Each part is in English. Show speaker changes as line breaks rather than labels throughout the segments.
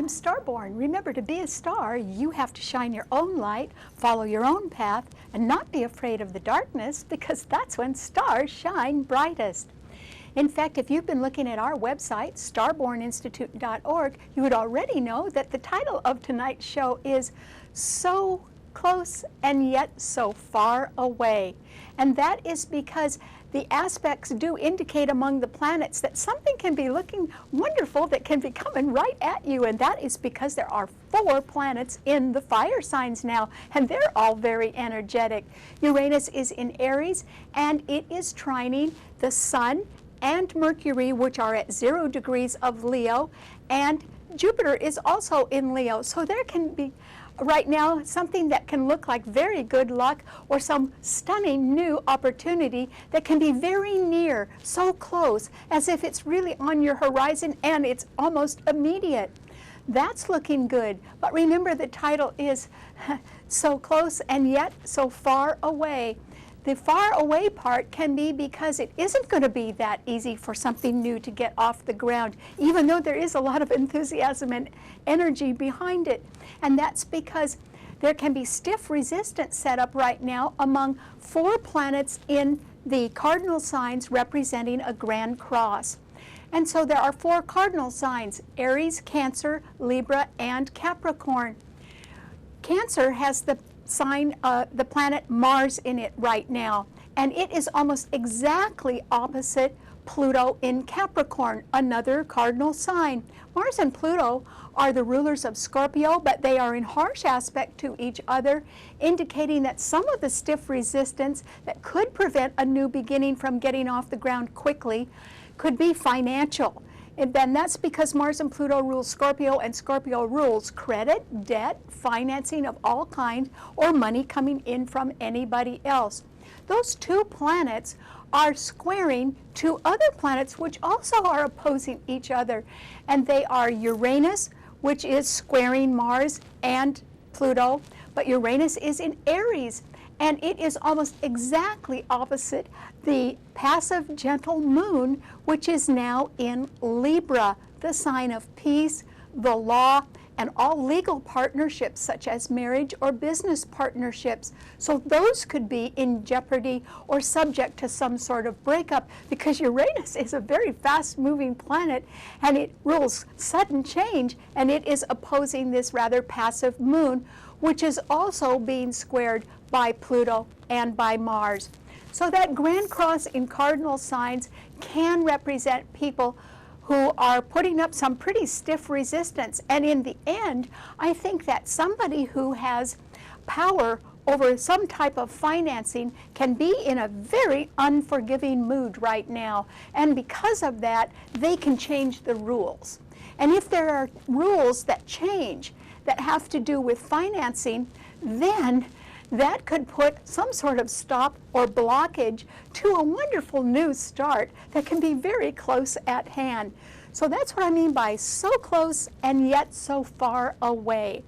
I'm Starborn. Remember, to be a star, you have to shine your own light, follow your own path, and not be afraid of the darkness, because that's when stars shine brightest. In fact, if you've been looking at our website, starborninstitute.org, you would already know that the title of tonight's show is So Close and Yet So Far Away. And that is because the aspects do indicate among the planets that something can be looking wonderful that can be coming right at you, and that is because there are 4 planets in the fire signs now, and they're all very energetic. Uranus is in Aries, and it is trining the Sun and Mercury, which are at 0 degrees of Leo, and Jupiter is also in Leo. So there can be right now something that can look like very good luck or some stunning new opportunity that can be very near, so close, as if it's really on your horizon and it's almost immediate. That's looking good. But remember, the title is So Close and Yet So Far Away. The far away part can be because it isn't going to be that easy for something new to get off the ground, even though there is a lot of enthusiasm and energy behind it. And that's because there can be stiff resistance set up right now among 4 planets in the cardinal signs representing a grand cross. And so there are 4 cardinal signs: Aries, Cancer, Libra, and Capricorn. Cancer has the sign, the planet Mars in it right now, and it is almost exactly opposite Pluto in Capricorn, another cardinal sign. Mars and Pluto are the rulers of Scorpio, but they are in harsh aspect to each other, indicating that some of the stiff resistance that could prevent a new beginning from getting off the ground quickly could be financial. And then that's because Mars and Pluto rule Scorpio, and Scorpio rules credit, debt, financing of all kinds, or money coming in from anybody else. Those 2 planets are squaring 2 other planets which also are opposing each other. And they are Uranus, which is squaring Mars and Pluto, but Uranus is in Aries, and it is almost exactly opposite the passive, gentle moon, which is now in Libra, the sign of peace, the law, and all legal partnerships such as marriage or business partnerships. So those could be in jeopardy or subject to some sort of breakup, because Uranus is a very fast-moving planet and it rules sudden change, and it is opposing this rather passive moon, which is also being squared by Pluto and by Mars. So that grand cross in cardinal signs can represent people who are putting up some pretty stiff resistance. And in the end, I think that somebody who has power over some type of financing can be in a very unforgiving mood right now. And because of that, they can change the rules. And if there are rules that change that have to do with financing, then that could put some sort of stop or blockage to a wonderful new start that can be very close at hand. So that's what I mean by so close and yet so far away.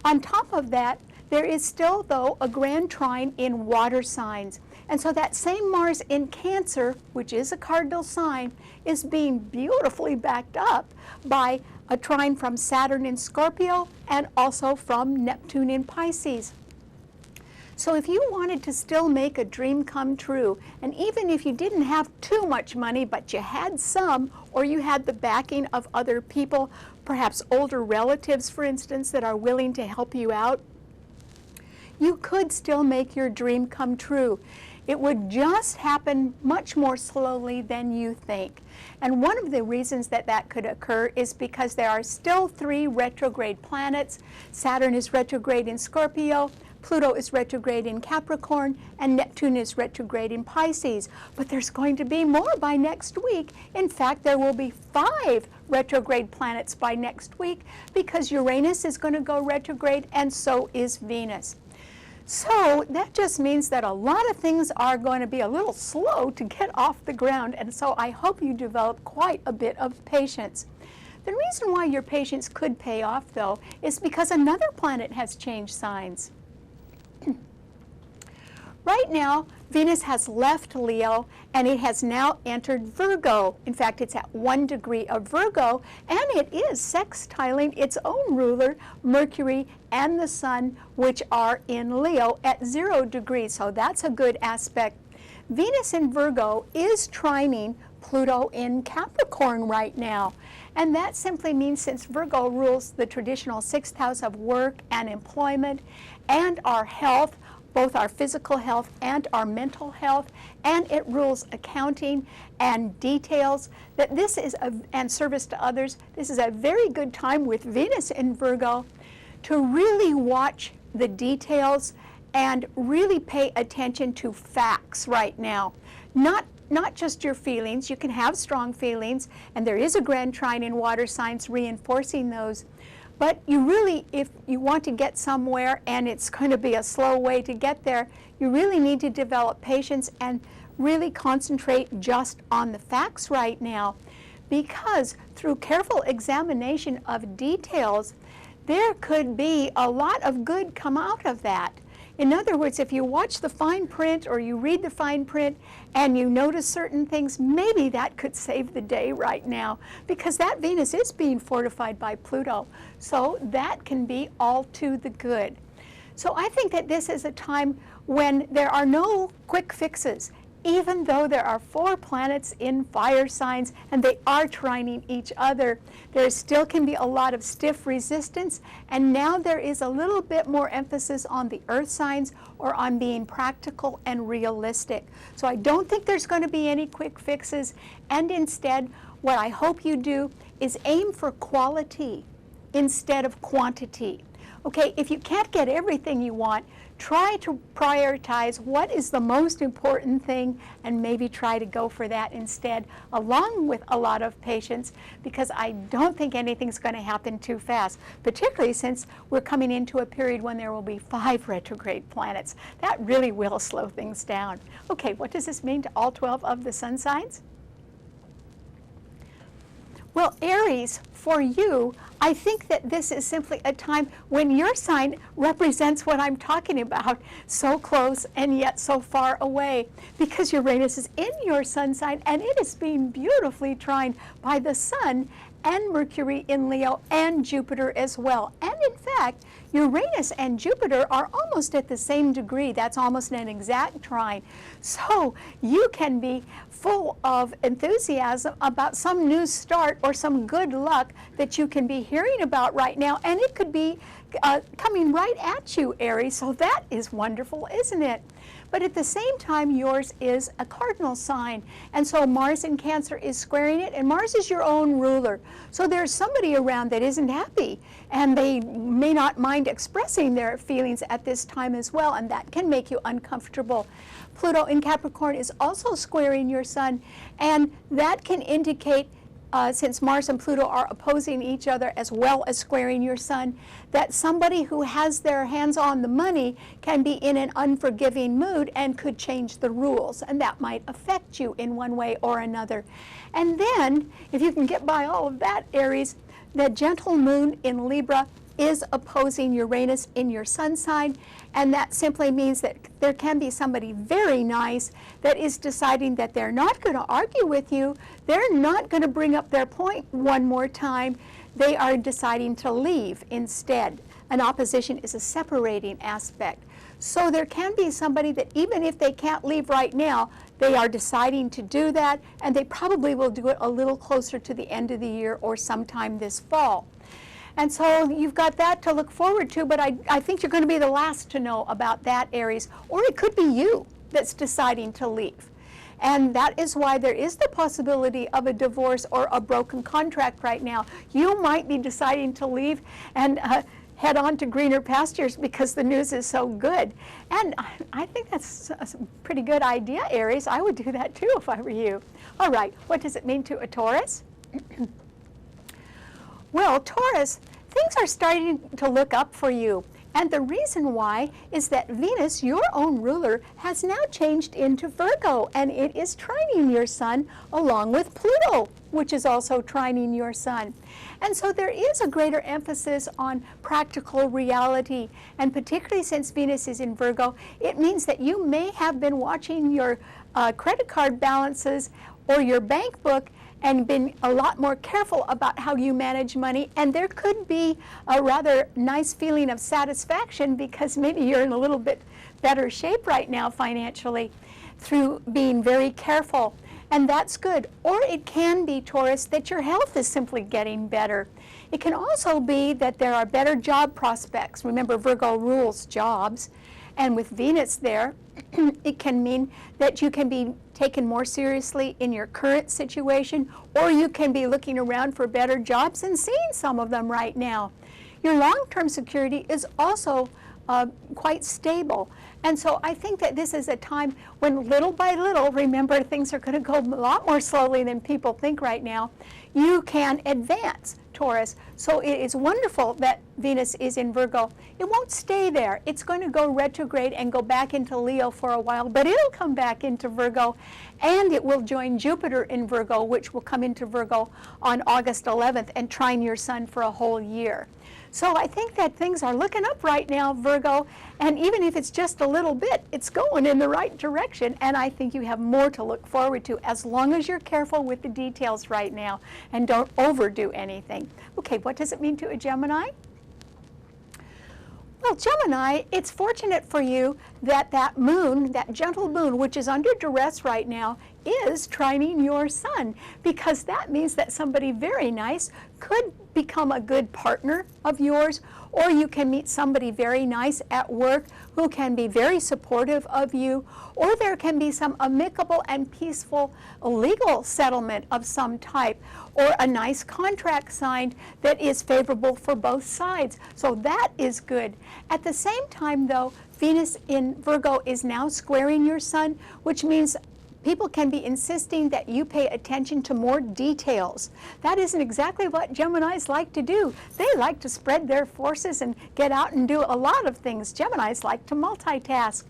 On top of that, there is still, though, a grand trine in water signs. And so that same Mars in Cancer, which is a cardinal sign, is being beautifully backed up by a trine from Saturn in Scorpio and also from Neptune in Pisces. So if you wanted to still make a dream come true, and even if you didn't have too much money, but you had some, or you had the backing of other people, perhaps older relatives, for instance, that are willing to help you out, you could still make your dream come true. It would just happen much more slowly than you think. And one of the reasons that that could occur is because there are still 3 retrograde planets. Saturn is retrograde in Scorpio, Pluto is retrograde in Capricorn, and Neptune is retrograde in Pisces. But there's going to be more by next week. In fact, there will be 5 retrograde planets by next week, because Uranus is going to go retrograde, and so is Venus. So that just means that a lot of things are going to be a little slow to get off the ground, and so I hope you develop quite a bit of patience. The reason why your patience could pay off, though, is because another planet has changed signs. Right now, Venus has left Leo and it has now entered Virgo. In fact, it's at 1 degree of Virgo, and it is sextiling its own ruler, Mercury, and the Sun, which are in Leo at 0 degrees. So that's a good aspect. Venus in Virgo is trining Pluto in Capricorn right now. And that simply means, since Virgo rules the traditional 6th house of work and employment and our health, both our physical health and our mental health, and it rules accounting and details, that this is and service to others, this is a very good time with Venus in Virgo to really watch the details and really pay attention to facts right now. Not just your feelings. You can have strong feelings, and there is a grand trine in water signs reinforcing those. But you really, if you want to get somewhere and it's going to be a slow way to get there, you really need to develop patience and really concentrate just on the facts right now. Because through careful examination of details, there could be a lot of good come out of that. In other words, if you watch the fine print or you read the fine print and you notice certain things, maybe that could save the day right now, because that Venus is being fortified by Pluto. So that can be all to the good. So I think that this is a time when there are no quick fixes. Even though there are 4 planets in fire signs and they are trining each other, there still can be a lot of stiff resistance, and now there is a little bit more emphasis on the earth signs or on being practical and realistic. So I don't think there's going to be any quick fixes, and instead what I hope you do is aim for quality instead of quantity. Okay, if you can't get everything you want, try to prioritize what is the most important thing and maybe try to go for that instead, along with a lot of patience, because I don't think anything's going to happen too fast, particularly since we're coming into a period when there will be 5 retrograde planets. That really will slow things down. Okay, what does this mean to all 12 of the sun signs? Well, Aries, for you, I think that this is simply a time when your sign represents what I'm talking about, so close and yet so far away, because Uranus is in your sun sign and it is being beautifully trined by the Sun and Mercury in Leo and Jupiter as well. And in fact, Uranus and Jupiter are almost at the same degree. That's almost an exact trine. So you can be full of enthusiasm about some new start or some good luck that you can be hearing about right now, and it could be coming right at you, Aries. So that is wonderful, isn't it? But at the same time, yours is a cardinal sign, and so Mars in Cancer is squaring it, and Mars is your own ruler. So there's somebody around that isn't happy, and they may not mind expressing their feelings at this time as well, and that can make you uncomfortable. Pluto in Capricorn is also squaring your sun, and that can indicate, since Mars and Pluto are opposing each other as well as squaring your sun, that somebody who has their hands on the money can be in an unforgiving mood and could change the rules, and that might affect you in one way or another. And then, if you can get by all of that, Aries, the gentle moon in Libra is opposing Uranus in your sun sign, and that simply means that there can be somebody very nice that is deciding that they're not going to argue with you, they're not going to bring up their point one more time, they are deciding to leave instead. An opposition is a separating aspect. So there can be somebody that even if they can't leave right now, they are deciding to do that, and they probably will do it a little closer to the end of the year or sometime this fall. And so you've got that to look forward to, but I think you're going to be the last to know about that, Aries. Or it could be you that's deciding to leave. And that is why there is the possibility of a divorce or a broken contract right now. You might be deciding to leave and head on to greener pastures because the news is so good. And I think that's a pretty good idea, Aries. I would do that too if I were you. All right, what does it mean to a Taurus? Well, Taurus, things are starting to look up for you. And the reason why is that Venus, your own ruler, has now changed into Virgo, and it is trining your sun along with Pluto, which is also trining your sun. And so there is a greater emphasis on practical reality, and particularly since Venus is in Virgo, it means that you may have been watching your credit card balances or your bank book and been a lot more careful about how you manage money, and there could be a rather nice feeling of satisfaction because maybe you're in a little bit better shape right now financially through being very careful, and that's good. Or it can be, Taurus, that your health is simply getting better. It can also be that there are better job prospects. Remember, Virgo rules jobs, and with Venus there, it can mean that you can be taken more seriously in your current situation, or you can be looking around for better jobs and seeing some of them right now. Your long-term security is also quite stable. And so I think that this is a time when little by little, remember, things are going to go a lot more slowly than people think right now, you can advance, Taurus. So it is wonderful that Venus is in Virgo. It won't stay there. It's going to go retrograde and go back into Leo for a while, but it'll come back into Virgo, and it will join Jupiter in Virgo, which will come into Virgo on August 11th and trine your sun for a whole year. So I think that things are looking up right now, Virgo, and even if it's just a little bit, it's going in the right direction, and I think you have more to look forward to as long as you're careful with the details right now and don't overdo anything. Okay, what does it mean to a Gemini? Well, Gemini, it's fortunate for you that that moon, that gentle moon, which is under duress right now, is trining your sun, because that means that somebody very nice could become a good partner of yours, or you can meet somebody very nice at work who can be very supportive of you, or there can be some amicable and peaceful legal settlement of some type, or a nice contract signed that is favorable for both sides. So that is good. At the same time, though, Venus in Virgo is now squaring your sun, which means people can be insisting that you pay attention to more details. That isn't exactly what Geminis like to do. They like to spread their forces and get out and do a lot of things. Geminis like to multitask.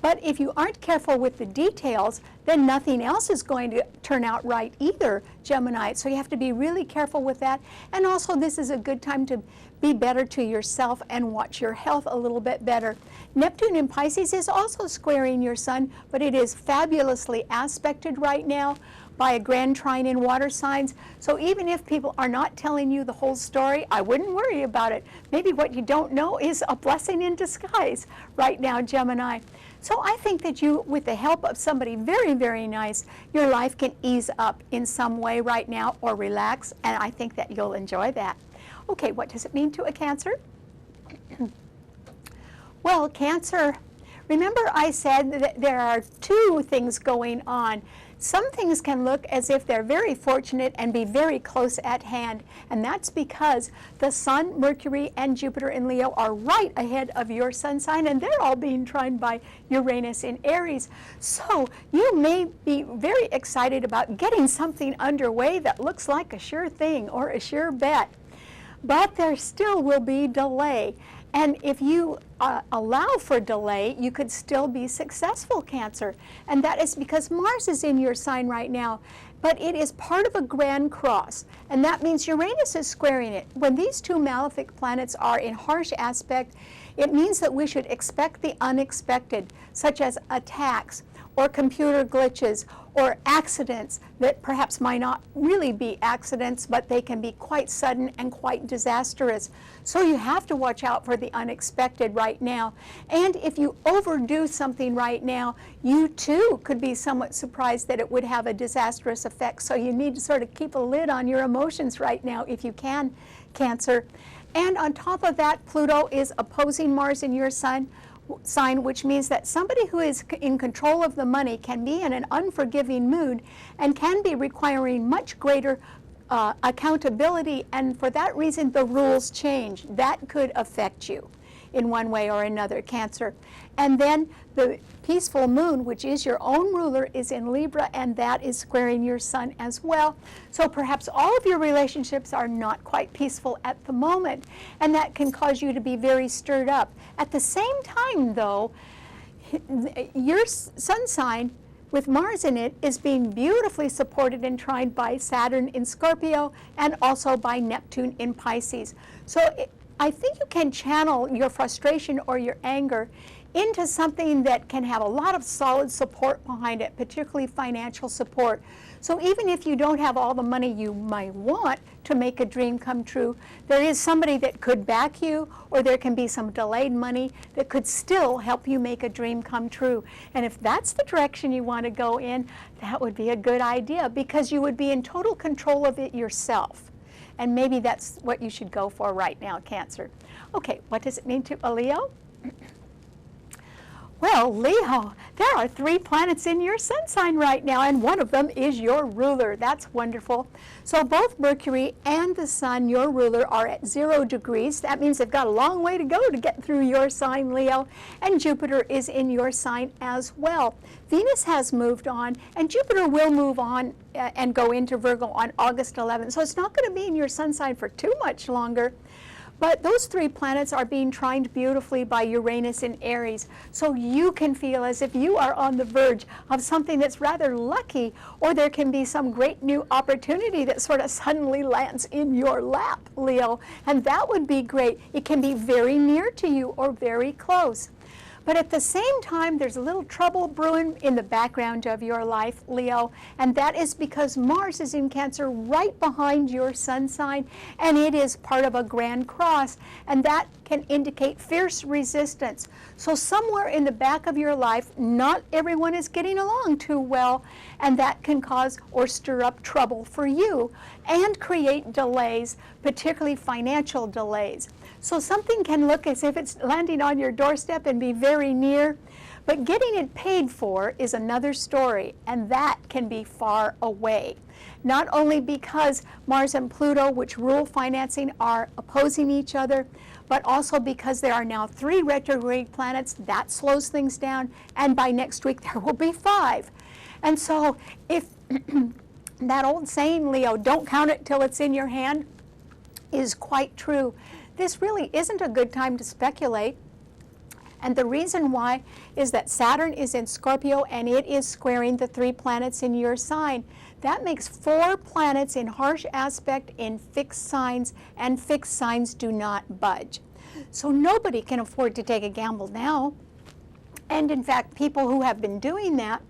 But if you aren't careful with the details, then nothing else is going to turn out right either, Gemini. So you have to be really careful with that. And also, this is a good time to be better to yourself and watch your health a little bit better. Neptune in Pisces is also squaring your sun, but it is fabulously aspected right now by a grand trine in water signs. So even if people are not telling you the whole story, I wouldn't worry about it. Maybe what you don't know is a blessing in disguise right now, Gemini. So I think that you, with the help of somebody very, very nice, your life can ease up in some way right now, or relax, and I think that you'll enjoy that. Okay, what does it mean to a Cancer? Well, Cancer, remember I said that there are two things going on. Some things can look as if they're very fortunate and be very close at hand, and that's because the Sun, Mercury, and Jupiter in Leo are right ahead of your sun sign, and they're all being trined by Uranus in Aries. So you may be very excited about getting something underway that looks like a sure thing or a sure bet, but there still will be delay. And if you allow for delay, you could still be successful, Cancer. And that is because Mars is in your sign right now, but it is part of a grand cross. And that means Uranus is squaring it. When these two malefic planets are in harsh aspect, it means that we should expect the unexpected, such as attacks, or computer glitches, or accidents that perhaps might not really be accidents, but they can be quite sudden and quite disastrous. So you have to watch out for the unexpected right now. And if you overdo something right now, you too could be somewhat surprised that it would have a disastrous effect. So you need to sort of keep a lid on your emotions right now if you can, Cancer. And on top of that, Pluto is opposing Mars in your sign, which means that somebody who is in control of the money can be in an unforgiving mood and can be requiring much greater accountability, and for that reason the rules change. That could affect you. in one way or another, Cancer. And then the peaceful moon, which is your own ruler, is in Libra, and that is squaring your sun as well. So perhaps all of your relationships are not quite peaceful at the moment, and that can cause you to be very stirred up. At the same time, though, your sun sign with Mars in it is being beautifully supported and trined by Saturn in Scorpio and also by Neptune in Pisces. So I think you can channel your frustration or your anger into something that can have a lot of solid support behind it, particularly financial support. So even if you don't have all the money you might want to make a dream come true, there is somebody that could back you, or there can be some delayed money that could still help you make a dream come true. And if that's the direction you want to go in, that would be a good idea, because you would be in total control of it yourself. And maybe that's what you should go for right now, Cancer. Okay, what does it mean to a Leo? Well, Leo, there are 3 planets in your sun sign right now, and one of them is your ruler. That's wonderful. So both Mercury and the sun, your ruler, are at 0 degrees. That means they've got a long way to go to get through your sign, Leo. And Jupiter is in your sign as well. Venus has moved on, and Jupiter will move on and go into Virgo on August 11th. So it's not going to be in your sun sign for too much longer. But those 3 planets are being trined beautifully by Uranus in Aries. So you can feel as if you are on the verge of something that's rather lucky, or there can be some great new opportunity that sort of suddenly lands in your lap, Leo. And that would be great. It can be very near to you or very close. But at the same time, there's a little trouble brewing in the background of your life, Leo, and that is because Mars is in Cancer right behind your sun sign, and it is part of a grand cross, and that can indicate fierce resistance. So somewhere in the back of your life, not everyone is getting along too well, and that can cause or stir up trouble for you and create delays, particularly financial delays. So something can look as if it's landing on your doorstep and be very near, but getting it paid for is another story, and that can be far away. Not only because Mars and Pluto, which rule financing, are opposing each other, but also because there are now 3 retrograde planets. That slows things down, and by next week there will be 5. And so if that old saying, Leo, don't count it till it's in your hand, is quite true. This really isn't a good time to speculate. And the reason why is that Saturn is in Scorpio, and it is squaring the 3 planets in your sign. That makes 4 planets in harsh aspect in fixed signs, and fixed signs do not budge. So nobody can afford to take a gamble now. And in fact, people who have been doing that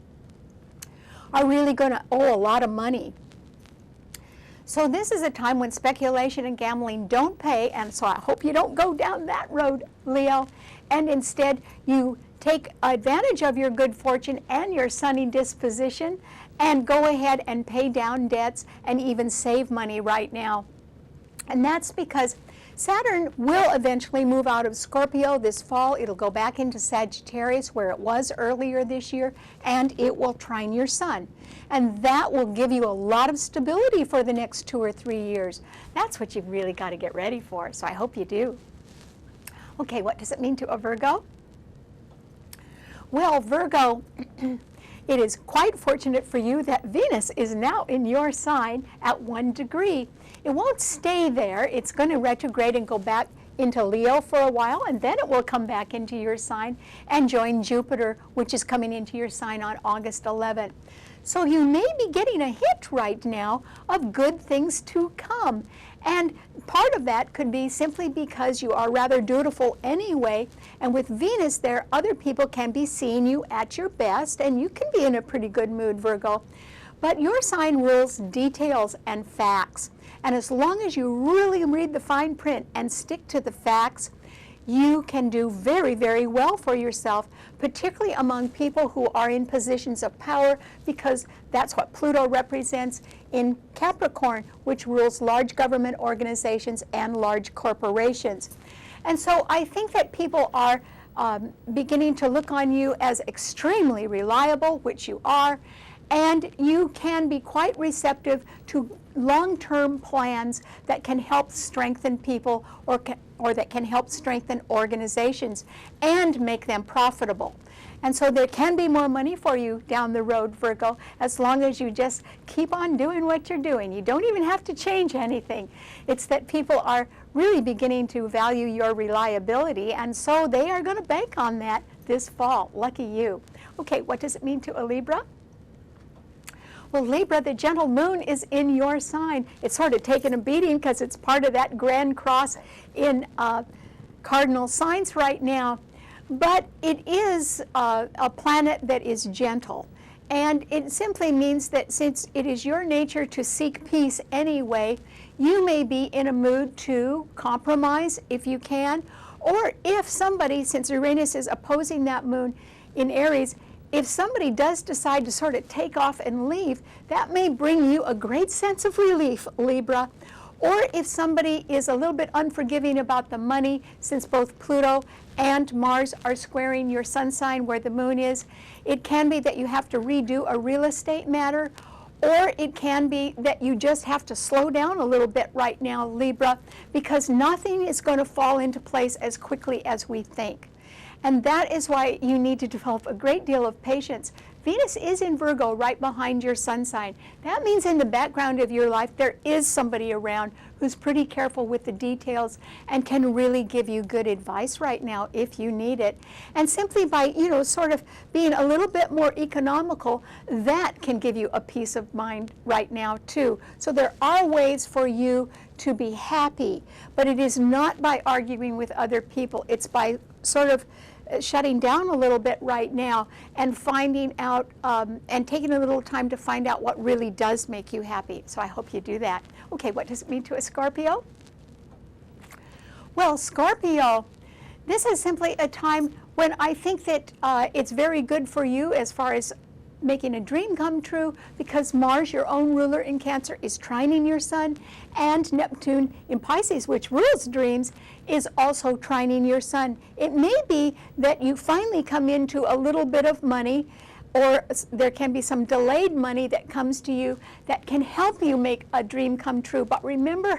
are really going to owe a lot of money. So this is a time when speculation and gambling don't pay, and so I hope you don't go down that road, Leo, and instead you take advantage of your good fortune and your sunny disposition and go ahead and pay down debts and even save money right now. And that's because Saturn will eventually move out of Scorpio this fall. It'll go back into Sagittarius, where it was earlier this year, and it will trine your sun. And that will give you a lot of stability for the next 2 or 3 years. That's what you've really got to get ready for, so I hope you do. Okay, what does it mean to a Virgo? Well, Virgo, it is quite fortunate for you that Venus is now in your sign at 1 degree. It won't stay there. It's going to retrograde and go back into Leo for a while, and then it will come back into your sign and join Jupiter, which is coming into your sign on August 11th. So you may be getting a hint right now of good things to come. And part of that could be simply because you are rather dutiful anyway, and with Venus there, other people can be seeing you at your best, and you can be in a pretty good mood, Virgo. But your sign rules details and facts. And as long as you really read the fine print and stick to the facts, you can do very, very well for yourself, particularly among people who are in positions of power, because that's what Pluto represents in Capricorn, which rules large government organizations and large corporations. And so I think that people are beginning to look on you as extremely reliable, which you are, and you can be quite receptive to long-term plans that can help strengthen people or or that can help strengthen organizations and make them profitable. And so there can be more money for you down the road, Virgo, as long as you just keep on doing what you're doing. You don't even have to change anything. It's that people are really beginning to value your reliability, and so they are going to bank on that this fall. Lucky you. Okay, what does it mean to a Libra? Well, Libra, the gentle moon is in your sign. It's sort of taking a beating because it's part of that grand cross in cardinal signs right now. But it is a planet that is gentle. And it simply means that since it is your nature to seek peace anyway, you may be in a mood to compromise if you can. Or if somebody, since Uranus is opposing that moon in Aries, if somebody does decide to sort of take off and leave, that may bring you a great sense of relief, Libra. Or if somebody is a little bit unforgiving about the money, since both Pluto and Mars are squaring your sun sign where the moon is, it can be that you have to redo a real estate matter, or it can be that you just have to slow down a little bit right now, Libra, because nothing is going to fall into place as quickly as we think. And that is why you need to develop a great deal of patience. Venus is in Virgo right behind your sun sign. That means in the background of your life there is somebody around who's pretty careful with the details and can really give you good advice right now if you need it. And simply by, sort of being a little bit more economical, that can give you a peace of mind right now too. So there are ways for you to be happy, but it is not by arguing with other people. It's by sort of shutting down a little bit right now and finding out and taking a little time to find out what really does make you happy. So I hope you do that. Okay, what does it mean to a Scorpio? Well, Scorpio, this is simply a time when I think that it's very good for you as far as making a dream come true, because Mars, your own ruler in Cancer, is trining your sun, and Neptune in Pisces, which rules dreams, is also trining your sun. It may be that you finally come into a little bit of money, or there can be some delayed money that comes to you that can help you make a dream come true. But remember,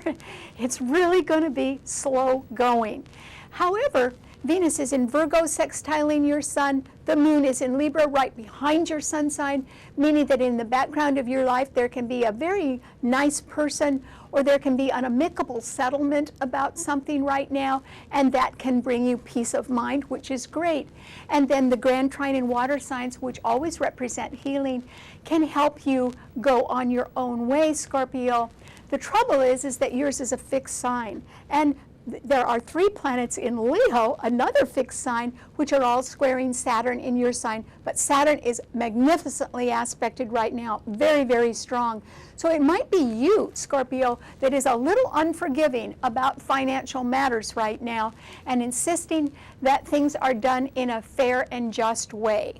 it's really going to be slow going. However, Venus is in Virgo sextiling your sun. The moon is in Libra right behind your sun sign, meaning that in the background of your life there can be a very nice person, or there can be an amicable settlement about something right now, and that can bring you peace of mind, which is great. And then the grand trine and water signs, which always represent healing, can help you go on your own way, Scorpio. The trouble is that yours is a fixed sign, and there are 3 planets in Leo, another fixed sign, which are all squaring Saturn in your sign. But Saturn is magnificently aspected right now, very, very strong. So it might be you, Scorpio, that is a little unforgiving about financial matters right now and insisting that things are done in a fair and just way.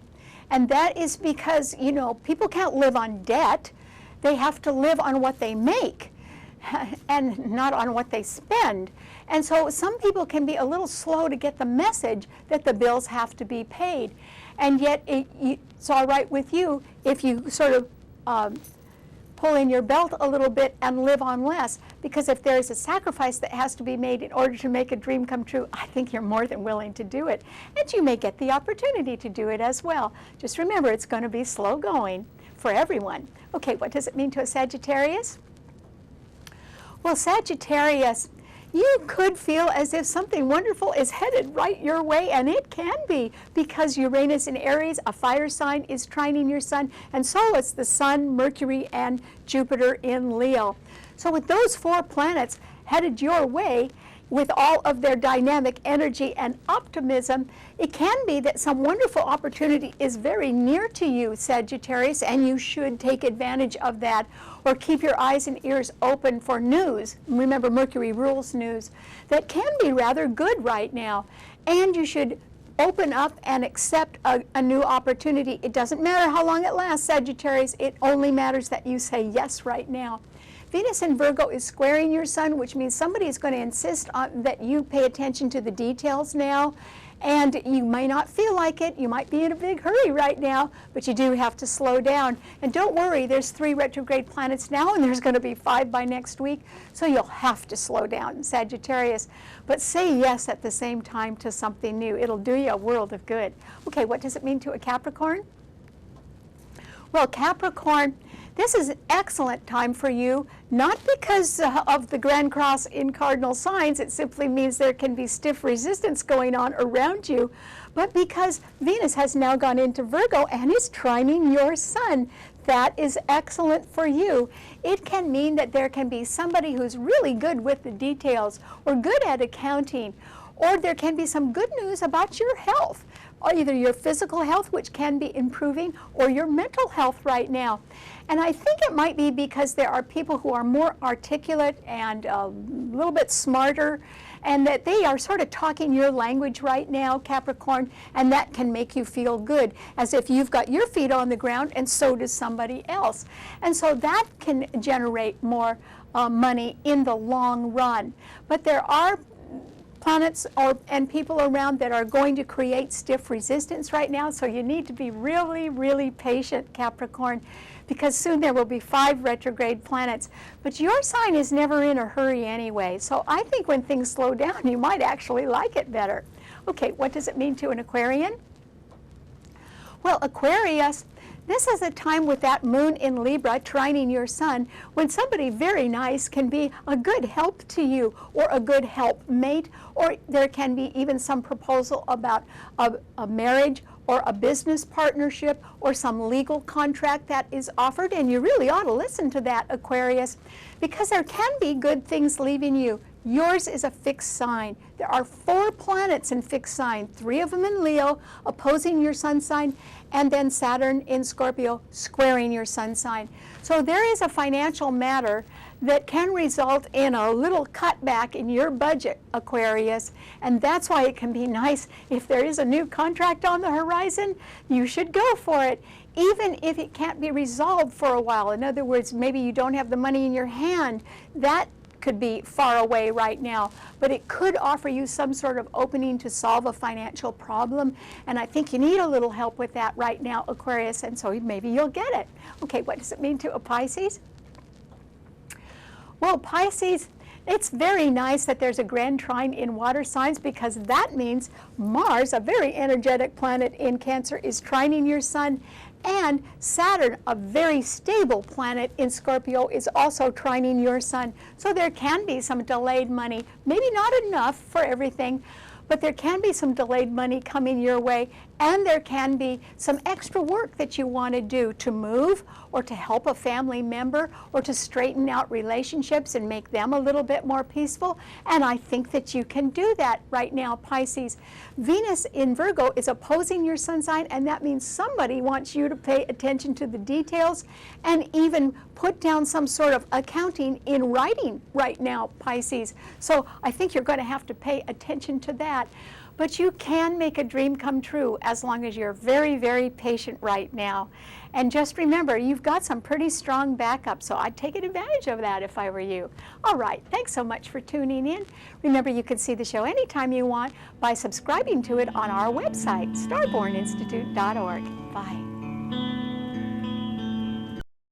And that is because, people can't live on debt. They have to live on what they make and not on what they spend. And so some people can be a little slow to get the message that the bills have to be paid. And yet it's all right with you if you sort of pull in your belt a little bit and live on less, because if there is a sacrifice that has to be made in order to make a dream come true, I think you're more than willing to do it. And you may get the opportunity to do it as well. Just remember, it's going to be slow going for everyone. Okay, what does it mean to a Sagittarius? Well, Sagittarius, you could feel as if something wonderful is headed right your way, and it can be, because Uranus in Aries, a fire sign, is trining your sun, and so is the Sun, Mercury, and Jupiter in Leo. So with those 4 planets headed your way, with all of their dynamic energy and optimism, it can be that some wonderful opportunity is very near to you, Sagittarius, and you should take advantage of that, or keep your eyes and ears open for news. Remember, Mercury rules news. That can be rather good right now, and you should open up and accept a new opportunity. It doesn't matter how long it lasts, Sagittarius. It only matters that you say yes right now. Venus in Virgo is squaring your sun, which means somebody is going to insist on that you pay attention to the details now And you may not feel like it. You might be in a big hurry right now, but you do have to slow down. And don't worry, there's 3 retrograde planets now, and there's going to be 5 by next week, so you'll have to slow down, Sagittarius. But say yes at the same time to something new. It'll do you a world of good. Okay, what does it mean to a Capricorn? Well, Capricorn, this is an excellent time for you, not because of the Grand Cross in cardinal signs. It simply means there can be stiff resistance going on around you, but because Venus has now gone into Virgo and is trining your sun. That is excellent for you. It can mean that there can be somebody who's really good with the details or good at accounting, or there can be some good news about your health, or either your physical health, which can be improving, or your mental health right now. And I think it might be because there are people who are more articulate and a little bit smarter, and that they are sort of talking your language right now, Capricorn, and that can make you feel good, as if you've got your feet on the ground and so does somebody else. And so that can generate more money in the long run. But there are planets and people around that are going to create stiff resistance right now, so you need to be really, really patient, Capricorn, because soon there will be 5 retrograde planets. But your sign is never in a hurry anyway, so I think when things slow down, you might actually like it better. Okay, what does it mean to an Aquarian? Well, Aquarius, this is a time with that moon in Libra trining your sun, when somebody very nice can be a good help to you, or a good helpmate, or there can be even some proposal about a marriage or a business partnership or some legal contract that is offered, and you really ought to listen to that, Aquarius, because there can be good things leaving you. Yours is a fixed sign. There are 4 planets in fixed sign, 3 of them in Leo, opposing your sun sign, and then Saturn in Scorpio squaring your sun sign. So there is a financial matter that can result in a little cutback in your budget, Aquarius, and that's why it can be nice if there is a new contract on the horizon, you should go for it, even if it can't be resolved for a while. In other words, maybe you don't have the money in your hand. That could be far away right now, but it could offer you some sort of opening to solve a financial problem, and I think you need a little help with that right now, Aquarius, and so maybe you'll get it. Okay, what does it mean to a Pisces? Well, Pisces, it's very nice that there's a grand trine in water signs, because that means Mars, a very energetic planet in Cancer, is trining your sun, and Saturn, a very stable planet in Scorpio, is also trining your sun. So there can be some delayed money, maybe not enough for everything, but there can be some delayed money coming your way, and there can be some extra work that you want to do to move, or to help a family member, or to straighten out relationships and make them a little bit more peaceful. And I think that you can do that right now, Pisces. Venus in Virgo is opposing your sun sign, and that means somebody wants you to pay attention to the details and even put down some sort of accounting in writing right now, Pisces. So I think you're going to have to pay attention to that. But you can make a dream come true as long as you're very, very patient right now. And just remember, you've got some pretty strong backup, so I'd take advantage of that if I were you. All right, thanks so much for tuning in. Remember, you can see the show anytime you want by subscribing to it on our website, starborninstitute.org. Bye.